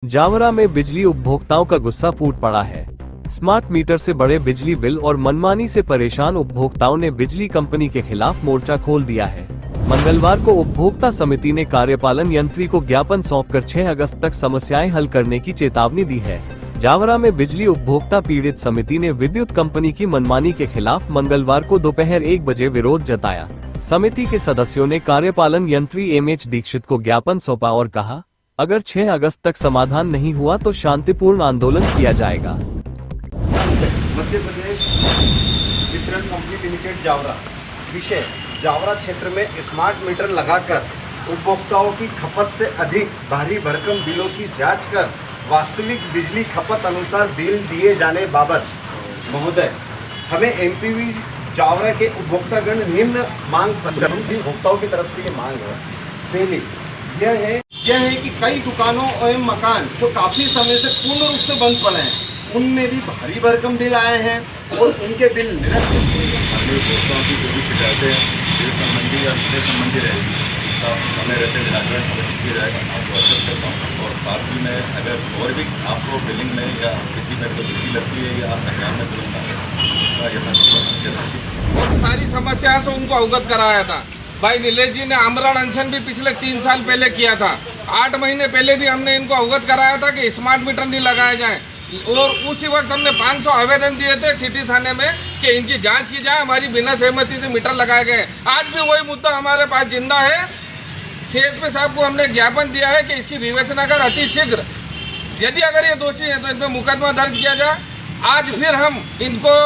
जावरा में बिजली उपभोक्ताओं का गुस्सा फूट पड़ा है। स्मार्ट मीटर से बड़े बिजली बिल और मनमानी से परेशान उपभोक्ताओं ने बिजली कंपनी के खिलाफ मोर्चा खोल दिया है। मंगलवार को उपभोक्ता समिति ने कार्यपालन यंत्री को ज्ञापन सौंपकर 6 अगस्त तक समस्याएं हल करने की चेतावनी दी है। जावरा में बिजली उपभोक्ता पीड़ित समिति ने विद्युत कंपनी की मनमानी के खिलाफ मंगलवार को दोपहर 1 बजे विरोध जताया। समिति के सदस्यों ने कार्यपालन यंत्री एमएच दीक्षित को ज्ञापन सौंपा और कहा, अगर 6 अगस्त तक समाधान नहीं हुआ तो शांतिपूर्ण आंदोलन किया जाएगा। मध्य प्रदेश वितरण कंपनी लिमिटेड जावरा। विषय: जावरा क्षेत्र में स्मार्ट मीटर लगाकर उपभोक्ताओं की खपत से अधिक भारी भरकम बिलों की जांच कर वास्तविक बिजली खपत अनुसार बिल दिए जाने बाबत महोदय, हमें एमपीवी जावरा के उपभोक्तागण निम्न मांग उपभोक्ताओं की तरफ से ये मांग है। पहली यह है कि कई दुकानों एवं मकान जो काफ़ी समय से पूर्ण रूप से बंद पड़े हैं, उनमें भी भारी भरकम बिल आए हैं और उनके बिल निरस्त उपभोक्ताओं की जो भी शिकायतें बिल संबंधी या विषय संबंधी रहेगी, इसका समय रहते निराकरण अवश्य किया जाएगा। आपको अवगत करता हूँ। और साथ ही में अगर और भी आपको बिलिंग में या किसी में कोई बिजली लगती है या संज्ञान में बिलिंग सारी समस्या से उनको अवगत कराया था। भाई नीलेश जी ने आमरण अनशन भी पिछले 3 साल पहले किया था। 8 महीने पहले भी हमने इनको अवगत कराया था कि स्मार्ट मीटर नहीं लगाए जाएं और उसी वक्त हमने 500 आवेदन दिए थे सिटी थाने में कि इनकी जांच की जाए, हमारी बिना सहमति से मीटर लगाए गए। आज भी वही मुद्दा हमारे पास जिंदा है। सीएसपी साहब को हमने ज्ञापन दिया है कि इसकी विवेचना कर अति शीघ्र, यदि अगर ये दोषी है तो इन पर मुकदमा दर्ज किया जाए। आज फिर हम इनको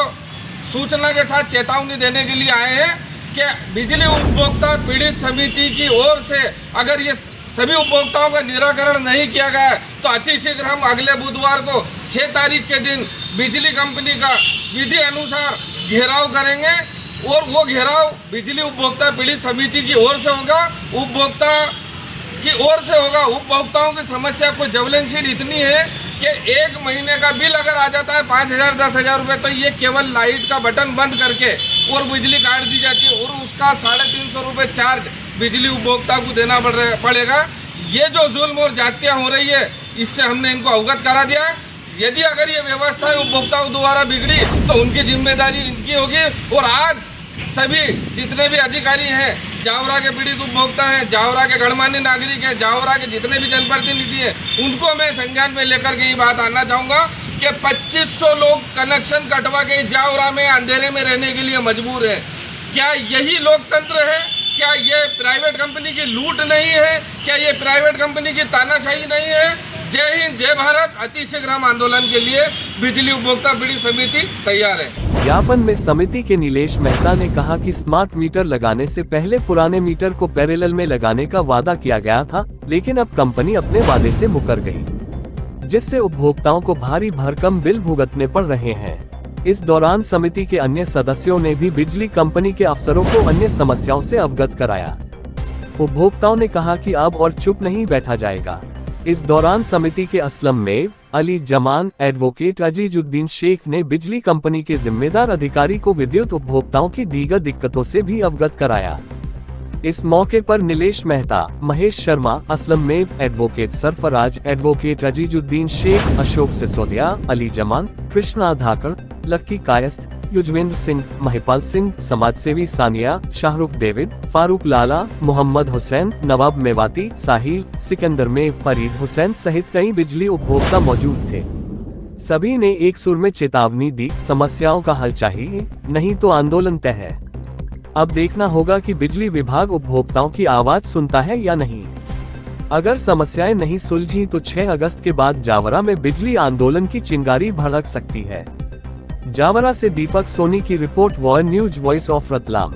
सूचना के साथ चेतावनी देने के लिए आए हैं कि बिजली उपभोक्ता पीड़ित समिति की ओर से अगर ये सभी उपभोक्ताओं का निराकरण नहीं किया गया तो अतिशीघ्र हम अगले बुधवार को 6 तारीख के दिन बिजली कंपनी का विधि अनुसार घेराव करेंगे और वो घेराव बिजली उपभोक्ता पीड़ित समिति की ओर से होगा, उपभोक्ता की ओर से होगा। उपभोक्ताओं की समस्या को ज्वलनशील इतनी है कि 1 महीने का बिल अगर आ जाता है 5,000 10,000 रुपये, तो ये केवल लाइट का बटन बंद करके और बिजली काट दी जाती है और उसका 350 रुपये चार्ज बिजली उपभोक्ता को देना पड़ेगा। ये जो जुल्म और जातियाँ हो रही है, इससे हमने इनको अवगत करा दिया। यदि अगर ये व्यवस्था उपभोक्ताओं द्वारा बिगड़ी तो उनकी जिम्मेदारी इनकी होगी। और आज सभी जितने भी अधिकारी हैं, जावरा के पीड़ित उपभोक्ता हैं, जावरा के गणमान्य नागरिक हैं, जावरा के जितने भी जनप्रतिनिधि हैं, उनको मैं संज्ञान में लेकर के ये बात आना चाहूँगा कि 2500 लोग कनेक्शन कटवा के जावरा में अंधेरे में रहने के लिए मजबूर हैं। क्या यही लोकतंत्र है? क्या ये प्राइवेट कंपनी की लूट नहीं है? क्या ये प्राइवेट कंपनी की तानाशाही नहीं है? जय हिंद, जय भारत। अतिशीघ्र हम आंदोलन के लिए बिजली उपभोक्ता पीड़ित समिति तैयार है। ज्ञापन में समिति के नीलेश मेहता ने कहा कि स्मार्ट मीटर लगाने से पहले पुराने मीटर को पैरेलल में लगाने का वादा किया गया था, लेकिन अब कंपनी अपने वादे से मुकर गई, जिससे उपभोक्ताओं को भारी भरकम बिल भुगतने पड़ रहे हैं। इस दौरान समिति के अन्य सदस्यों ने भी बिजली कंपनी के अफसरों को अन्य समस्याओं से अवगत कराया। उपभोक्ताओं ने कहा कि अब और चुप नहीं बैठा जाएगा। इस दौरान समिति के असलम मेव, अली जमान, एडवोकेट अजीजुद्दीन शेख ने बिजली कंपनी के जिम्मेदार अधिकारी को विद्युत उपभोक्ताओं की दीगर दिक्कतों से भी अवगत कराया। इस मौके पर नीलेश मेहता, महेश शर्मा, असलम मेव, एडवोकेट सरफराज, एडवोकेट अजीजुद्दीन शेख, अशोक सिसोदिया, अली जमान, कृष्णा धाकड़, लक्की कायस्थ, युजवेंद्र सिंह, महिपाल सिंह, समाजसेवी सानिया, शाहरुख डेविड, फारूक लाला, मोहम्मद हुसैन, नवाब मेवाती, साहिल, सिकंदर में फरीद हुसैन सहित कई बिजली उपभोक्ता मौजूद थे। सभी ने एक सुर में चेतावनी दी, समस्याओं का हल चाहिए, नहीं तो आंदोलन तय है। अब देखना होगा कि बिजली विभाग उपभोक्ताओं की आवाज सुनता है या नहीं। अगर समस्याएं नहीं सुलझी तो 6 अगस्त के बाद जावरा में बिजली आंदोलन की चिंगारी भड़क सकती है। जावरा से दीपक सोनी की report, war news, voice of Ratlam.